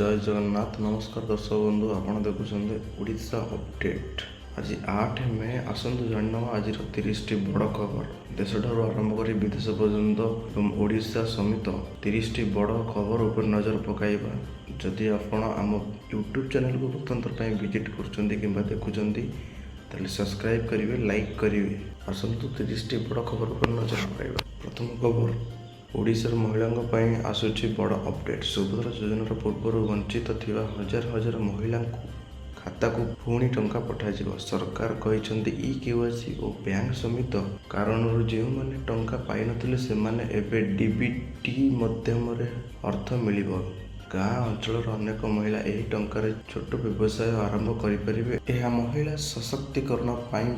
जय जगन्नाथ नमस्कार दर्शक बंधु आपण देखुं ओडिशा अपडेट आज 8 मे आसतु जान आज 30 टी बड़ खबर देश ठार आरंभ कर विदेश पर्यंत एवं ओडिशा समेत 30 टी बड़ खबर उपर नजर पकाइबा। जदि आपण आम यूट्यूब चैनल को प्रथम थर विजिट कर देखुं ताले सब्सक्राइब करेंगे लाइक करेंगे। आसतु 30 टी बड़ खबर उपर नजर पकाइबा। प्रथम खबर ओडिशार महिलांक पई आसुछि बड़ अपडेट। सुभद्रा योजनार पूर्व वंचित थिबा हजार हजार महिला खाता को पुणी टंका पठाଯିବ। सरकार कहते ई-केवाईसी और बैंक समेत कारण जो मैंने टंका पाई नथिले से माने एबे डीबीटी माध्यम अर्थ मिलिबो। गाँ अंचल अनेक महिला यही टंकार छोट व्यवसाय आरंभ करें। यह महिला सशक्तिकरण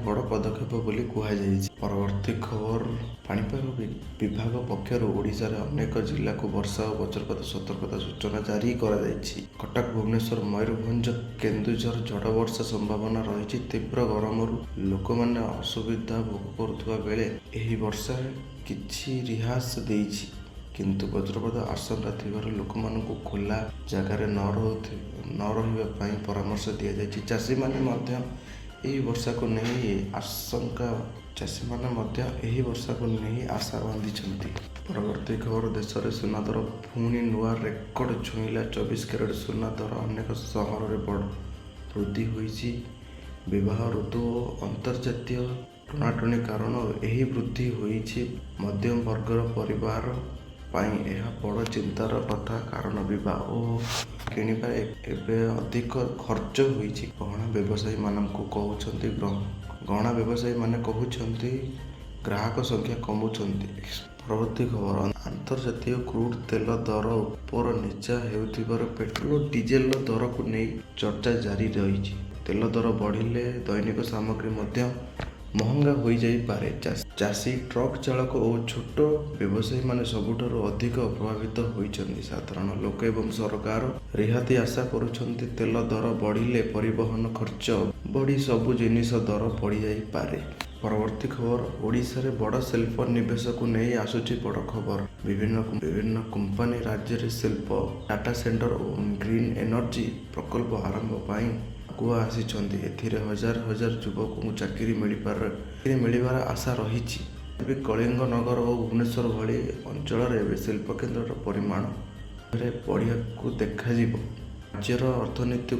बड़ पदक्षेप बोली कहुଯାଇଛି। परवर्ती खबर पाणीपाग विभाग पक्षर ओडिशा रे अनेक जिला को वर्षा और वज्रपात सतर्कता सूचना जारी कराଯାଇଛି। कटक भुवनेश्वर मयूरभंज केन्दुझर झड़ वर्षा संभावना रही। तीव्र गरम लोक मैंने असुविधा भोग करुवा बेले यही वर्षा किछि रिहास देइछि किंतु वज्रपात आशंका थिबार लोक मानकु खोला जगार न रहिबा परामर्श दिया जायछि। चाषी माने मध्य एही वर्षा को नहीं आशंका चाषी माने मध्य एही वर्षा को नहीं आशा बांधिछन्ति। परवर्ती खबर देश में सुना दर पुणी नुआ रेकर्ड छुईला। 24 कैरेट सुना दर अनेक सहर में बड़ वृद्धि होइछि। विवाह ऋतु और अंतर्जातीय टणाटणी कारण यही वृद्धि होइछि। मध्यम वर्गर परिवार यह बड़ चिंतार कथा कारण विवाह किणवा एवं अधिक खर्च होइछि। गहना व्यवसायी मानक कहते गहना व्यवसायी माने कहते ग्राहक संख्या कमुछंती। परवर्ती खबर अंतर्जातीय क्रूड तेल दर ऊपर नीचा हेउथिबार पेट्रोल डीजेल दर को नहीं चर्चा जारी रही। तेल दर बढ़िले दैनिक सामग्री मध्य महंगा हो जाइपारे। चाषी ट्रक चालक और छोट व्यवसायी माने सबुठारु अधिक प्रभावित होइछन्ति। साधारण लोक एवं सरकार रिहाती आशा करुछन्ति। तेल दर बढ़िले परिवहन खर्च बढ़ी सबु जिनिस दर बढ़ी जाइपारे। परवर्ती खबर ओडिशा रे बड़ शिल्प निवेश को नहीं आसुछि बड़ खबर। विभिन्न कंपनी राज्य रे शिल्प डाटा सेंटर और ग्रीन एनर्जी प्रकल्प आरंभ पाई आगुआ आसिछन्ति। एथिरे हजार हजार युवक को चाकरी मिलिबार आशा रही। कलिंग नगर और भुवनेश्वर भली अंचल शिल्प केन्द्र परिमाण बढ़िया को देखा राज्यर अर्थनीति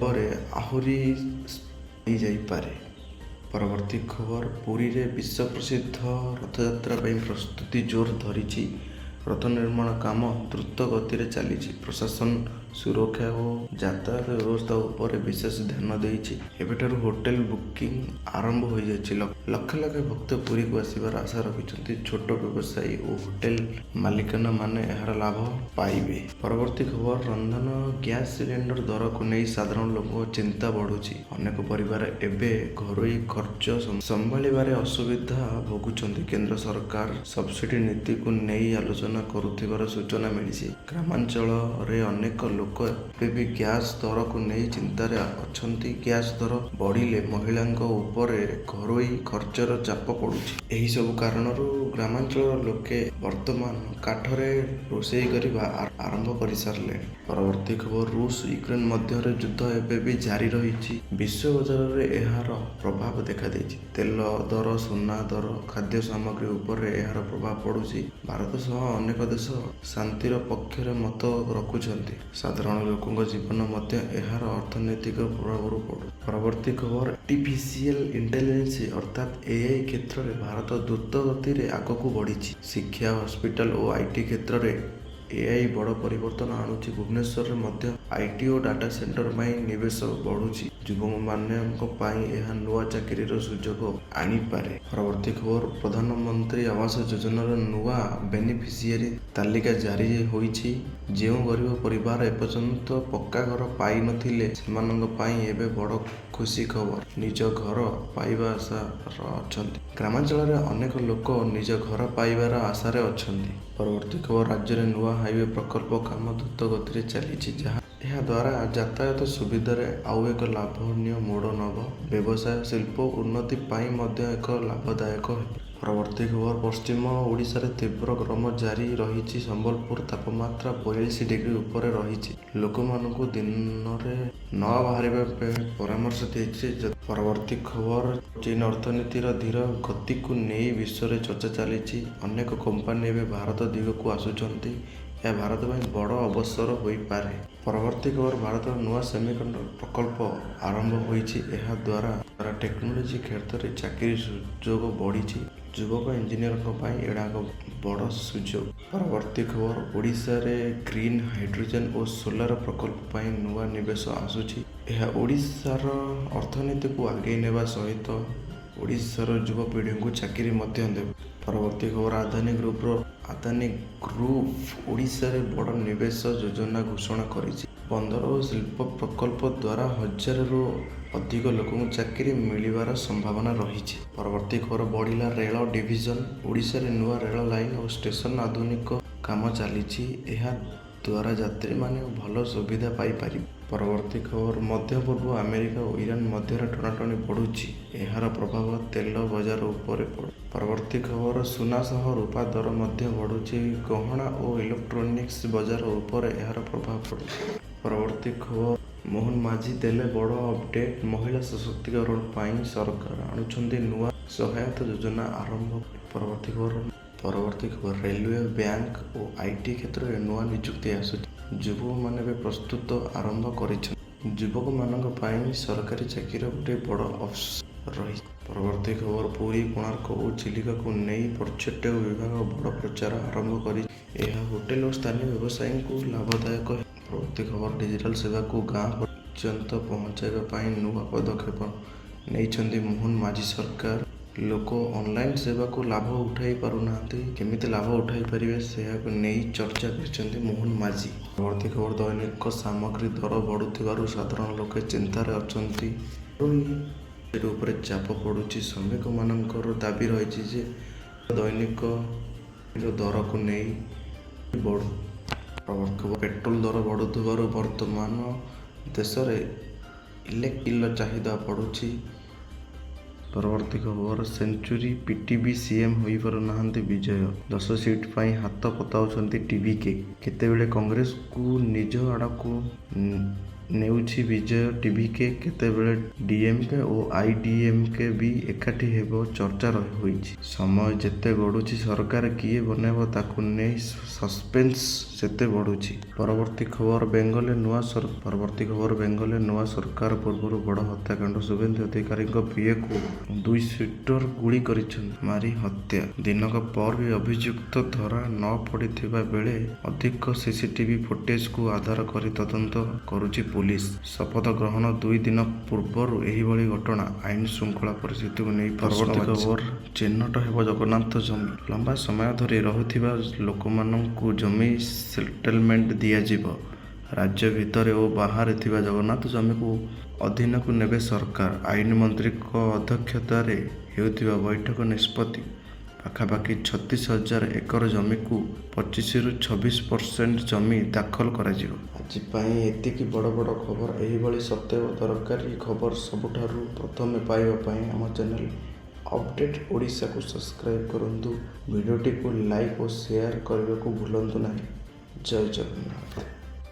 आहुरी जाइपारे। परवर्ती खबर पुरी रे विश्व प्रसिद्ध रथयात्रा प्रस्तुति जोर धरी। रथ निर्माण काम द्रुत गति रे चली। प्रशासन सुरक्षा और यातायात व्यवस्था उपर विशेष ध्यान देइछि। एबेठारु होटेल बुकिंग आरंभ हो जाइछि। लक्ष लक्ष भक्त पुरी को आसिबार आशा रखिछन्ति। छोट व्यवसायी और होटेल मालिकाना माने एहार लाभ पाइबे। परवर्ती खबर रंधन गैस सिलेंडर दर को नहीं साधारण लोक चिंता बढ़ुछि। अनेक परिवार एबे घरोई खर्च संभाळिबारे असुविधा भोगुछन्ति। केंद्र सरकार सब्सिडी नीति को नहीं आलोचना करुथिबार सूचना मिली। ग्रामांचल रे अनेक लोक भी गैस दर को नहीं चिंतार अछंती। गैस दर बढ़िले महिलांक ऊपर घरोई खर्चर चाप पड़ुछि। एही सब कारणरू ग्रामांचल लोके वर्तमान काठरे रोषेई करबा आरंभ कर सारले। परवर्ती खबर रूस यूक्रेन मध्य युद्ध एबे भी जारी रही। विश्व बाजार रे एहार प्रभाव देखा देछि। तेल दर सोना दर खाद्य सामग्री उपर एहार प्रभाव पड़ुछि। भारत सह अनेक देश शांतिर पक्षर मत रखुछन्ति। साधारण लोकों जीवन मध्य एहार अर्थनैतिक प्रभाव पड़ु। परवर्ती खबर आर्टिफिशियल इंटेलिजेंस अर्थात एआई क्षेत्र में भारत द्रुत गति रे आगकू बढ़ी। शिक्षा हॉस्पिटल और आईटी क्षेत्र में एआई बड़ परिवर्तन आणुछि। भुवनेश्वर में मध्य आईटी और डाटा सेंटर में निवेश बढ़ुछि। युवक मानक यह नुआ चाकरी सुजोग आनीपारे। परवर्ती खबर प्रधानमंत्री आवास योजनार नुआ बेनिफिशियरी तालिका जारी होइछि। जो गरीब परिवार एपर्यंत पक्का घर पाई नथिले सेमानंक पाई एबे बड़ खुशी खबर। निज घर पाइबा आशा अछंती। ग्रामांचल रे अनेक लोक निज घर पाइबार आशारे अछंती। परवर्ती खबर राज्य में नुआ हाईवे प्रकल्प काम द्रुत गति चली। ଏହାଦ୍ୱାରା ଯାତାୟାତ ସୁବିଧାରେ ଆଉ ଏକ ଲାଭନୀୟ ମୋଡ଼ ନେବ। ବ୍ୟବସାୟ ଶିଳ୍ପ ଉନ୍ନତି ପାଇଁ ମଧ୍ୟ ଏକ ଲାଭଦାୟକ ହେବ। ପରବର୍ତ୍ତୀ ଖବର, ପଶ୍ଚିମ ଓଡ଼ିଶାରେ ତୀବ୍ର ଗରମ ଜାରି ରହିଛି। ସମ୍ବଲପୁର ତାପମାତ୍ରା 42 ଡିଗ୍ରୀ ଉପରେ ରହିଛି। ଲୋକମାନଙ୍କୁ ଦିନରେ ନ ବାହାରିବା ପାଇଁ ପରାମର୍ଶ ଦିଆଯାଇଛି। ପରବର୍ତ୍ତୀ ଖବର, ଚୀନ ଅର୍ଥନୀତିର ଧୀର ଗତିକୁ ନେଇ ବିଶ୍ୱରେ ଚର୍ଚ୍ଚା ଚାଲିଛି। ଅନେକ କମ୍ପାନୀ ଏବେ ଭାରତ ଦିଗକୁ ଆସୁଛନ୍ତି। ଏହା ଭାରତ ପାଇଁ ବଡ଼ ଅବସର ହୋଇପାରେ। ପରବର୍ତ୍ତୀ ଖବର, ଭାରତର ନୂଆ ସେମିକଣ୍ଡକ୍ଟର ପ୍ରକଳ୍ପ ଆରମ୍ଭ ହୋଇଛି। ଏହା ଦ୍ୱାରା ଟେକ୍ନୋଲୋଜି କ୍ଷେତ୍ରରେ ଚାକିରି ସୁଯୋଗ ବଢ଼ିଛି। ଯୁବକ ଇଞ୍ଜିନିୟରଙ୍କ ପାଇଁ ଏଇଟା ଏକ ବଡ଼ ସୁଯୋଗ। ପରବର୍ତ୍ତୀ ଖବର, ଓଡ଼ିଶାରେ ଗ୍ରୀନ୍ ହାଇଡ୍ରୋଜେନ୍ ଓ ସୋଲାର ପ୍ରକଳ୍ପ ପାଇଁ ନୂଆ ନିବେଶ ଆସୁଛି। ଏହା ଓଡ଼ିଶାର ଅର୍ଥନୀତିକୁ ଆଗେଇ ନେବା ସହିତ ଓଡ଼ିଶାର ଯୁବପିଢ଼ିଙ୍କୁ ଚାକିରି ମଧ୍ୟ ଦେବ। ପରବର୍ତ୍ତୀ ଖବର, ଆଦାନୀ ଗ୍ରୁପ୍ ଓଡ଼ିଶାରେ ବଡ଼ ନିବେଶ ଯୋଜନା ଘୋଷଣା କରିଛି। ବନ୍ଦର ଓ ଶିଳ୍ପ ପ୍ରକଳ୍ପ ଦ୍ୱାରା 1000ରୁ ଅଧିକ ଲୋକଙ୍କୁ ଚାକିରି ମିଳିବାର ସମ୍ଭାବନା ରହିଛି। ପରବର୍ତ୍ତୀ ଖବର, ବଢ଼ିଲା ରେଳ ଡିଭିଜନ। ଓଡ଼ିଶାରେ ନୂଆ ରେଳ ଲାଇନ ଓ ଷ୍ଟେସନ ଆଧୁନିକ କାମ ଚାଲିଛି। ଏହା ଦ୍ୱାରା ଯାତ୍ରୀମାନେ ଭଲ ସୁବିଧା ପାଇପାରିବେ। ପରବର୍ତ୍ତୀ ଖବର, ମଧ୍ୟ ପୂର୍ବ ଆମେରିକା ଓ ଇରାନ ମଧ୍ୟରେ ଟଣାଟଣି ବଢ଼ୁଛି। ଏହାର ପ୍ରଭାବ ତେଲ ବଜାର ଉପରେ ପଡ଼ୁଛି। ପରବର୍ତ୍ତୀ ଖବର, ସୁନା ସହ ରୂପା ଦର ମଧ୍ୟ ବଢ଼ୁଛି। ଗହଣା ଓ ଇଲେକ୍ଟ୍ରୋନିକ୍ସ ବଜାର ଉପରେ ଏହାର ପ୍ରଭାବ ପଡ଼ୁଛି। ପରବର୍ତ୍ତୀ ଖବର, ମୋହନ ମାଝୀ ଦେଲେ ବଡ଼ ଅପଡେଟ୍। ମହିଳା ସଶକ୍ତିକରଣ ପାଇଁ ସରକାର ଆଣୁଛନ୍ତି ନୂଆ ସହାୟତା ଯୋଜନା ଆରମ୍ଭ। ପରବର୍ତ୍ତୀ ଖବର, ରେଲୱେ, ବ୍ୟାଙ୍କ ଓ ଆଇଟି କ୍ଷେତ୍ରରେ ନୂଆ ନିଯୁକ୍ତି ଆସୁଛି। ଯୁବକମାନେ ଏବେ ପ୍ରସ୍ତୁତ ଆରମ୍ଭ କରିଛନ୍ତି। ଯୁବକମାନଙ୍କ ପାଇଁ ସରକାରୀ ଚାକିରିର ଗୋଟିଏ ବଡ଼ ଅବସର ରହିଛି। ପରବର୍ତ୍ତୀ ଖବର, ପୁରୀ, କୋଣାର୍କ ଓ ଚିଲିକାକୁ ନେଇ ପର୍ଯ୍ୟଟକ ବିଭାଗ ବଡ଼ ପ୍ରଚାର ଆରମ୍ଭ କରିଛି। ଏହା ହୋଟେଲ ଓ ସ୍ଥାନୀୟ ବ୍ୟବସାୟୀଙ୍କୁ ଲାଭଦାୟକ ହେବ। ପରବର୍ତ୍ତୀ ଖବର, ଡିଜିଟାଲ ସେବାକୁ ଗାଁ ପର୍ଯ୍ୟନ୍ତ ପହଞ୍ଚାଇବା ପାଇଁ ନୂଆ ପଦକ୍ଷେପ ନେଇଛନ୍ତି ମୋହନ ମାଝୀ ସରକାର। ଲୋକ ଅନଲାଇନ୍ ସେବାକୁ ଲାଭ ଉଠାଇ ପାରୁନାହାନ୍ତି। କେମିତି ଲାଭ ଉଠାଇ ପାରିବେ ସେହାକୁ ନେଇ ଚର୍ଚ୍ଚା କରିଛନ୍ତି ମୋହନ ମାଝୀ। ପରବର୍ତ୍ତୀ ଖବର, ଦୈନିକ ସାମଗ୍ରୀ ଦର ବଢ଼ୁଥିବାରୁ ସାଧାରଣ ଲୋକେ ଚିନ୍ତାରେ ଅଛନ୍ତି। ଉପରେ ଚାପ ପଡ଼ୁଛି। ଶ୍ରମିକମାନଙ୍କର ଦାବି ରହିଛି ଯେ ଦୈନିକ ଦରକୁ ନେଇ ବଢ଼ୁ। ପେଟ୍ରୋଲ ଦର ବଢ଼ୁଥିବାରୁ ବର୍ତ୍ତମାନ ଦେଶରେ ଇଲେକ୍ଟ୍ରିର ଚାହିଦା ବଢ଼ୁଛି। ପରବର୍ତ୍ତୀ ଖବର, ସେଞ୍ଚୁରୀ ପିଟିବି ସିଏମ୍ ହୋଇପାରୁନାହାନ୍ତି ବିଜୟ। 10 ସିଟ୍ ପାଇଁ ହାତ ପତାଉଛନ୍ତି ଟିଭିକେ। କେତେବେଳେ କଂଗ୍ରେସକୁ ନିଜ ଆଡ଼କୁ ନେଉଛି ବିଜୟ ଟିଭିକେ, କେତେବେଳେ ଡିଏମ୍କେ ଓ ଆଇଡିଏମ୍କେ ବି ଏକାଠି ହେବ ଚର୍ଚ୍ଚା ହୋଇଛି। ସମୟ ଯେତେ ଗଡ଼ୁଛି ସରକାର କିଏ ବନେଇବ ତାକୁ ନେଇ ସସ୍ପେନ୍ସ ସେତେ ବଢ଼ୁଛି। ପରବର୍ତ୍ତୀ ଖବର, ବେଙ୍ଗଲରେ ନୂଆ ସରକାର ପୂର୍ବରୁ ବଡ଼ ହତ୍ୟାକାଣ୍ଡ। ଶୁଭେନ୍ଦୁ ଅଧିକାରୀଙ୍କ ପିଏକୁ 2 ସୁଟର ଗୁଳି କରିଛନ୍ତି ମାରି ହତ୍ୟା। ଦିନକ ପରେ ବି ଅଭିଯୁକ୍ତ ଧରା ନ ପଡ଼ିଥିବା ବେଳେ ଅଧିକ ସିସିଟିଭି ଫୁଟେଜକୁ ଆଧାର କରି ତଦନ୍ତ କରୁଛି ପୁଲିସ। ଶପଥ ଗ୍ରହଣ 2 ଦିନ ପୂର୍ବରୁ ଏହିଭଳି ଘଟଣା। ଆଇନ ଶୃଙ୍ଖଳା ପରିସ୍ଥିତିକୁ ନେଇ ପରବର୍ତ୍ତୀ ଖବର, ଚିହ୍ନଟ ହେବ ଜଗନ୍ନାଥ ଜମି। ଲମ୍ବା ସମୟ ଧରି ରହୁଥିବା ଲୋକମାନଙ୍କୁ ଜମି ସେଟଲମେଣ୍ଟ ଦିଆଯିବ। ରାଜ୍ୟ ଭିତରେ ଓ ବାହାରେ ଥିବା ଜଗନ୍ନାଥ ଜମିକୁ ଅଧୀନକୁ ନେବେ ସରକାର। ଆଇନ ମନ୍ତ୍ରୀଙ୍କ ଅଧ୍ୟକ୍ଷତାରେ ହେଉଥିବା ବୈଠକ ନିଷ୍ପତ୍ତି। ପାଖାପାଖି 36,000 ଏକର ଜମିକୁ 25ରୁ 26% ଜମି ଦାଖଲ କରାଯିବ। ଆଜି ପାଇଁ ଏତିକି ବଡ଼ ଖବର। ଏହିଭଳି ସତ୍ୟ ଓ ଦରକାରୀ ଖବର ସବୁଠାରୁ ପ୍ରଥମେ ପାଇବା ପାଇଁ ଆମ ଚ୍ୟାନେଲ ଅପଡେଟ୍ ଓଡ଼ିଶାକୁ ସବସ୍କ୍ରାଇବ୍ କରନ୍ତୁ। ଭିଡ଼ିଓଟିକୁ ଲାଇକ୍ ଓ ସେୟାର କରିବାକୁ ଭୁଲନ୍ତୁ ନାହିଁ। ଜୟ ଜଗନ୍ନାଥ।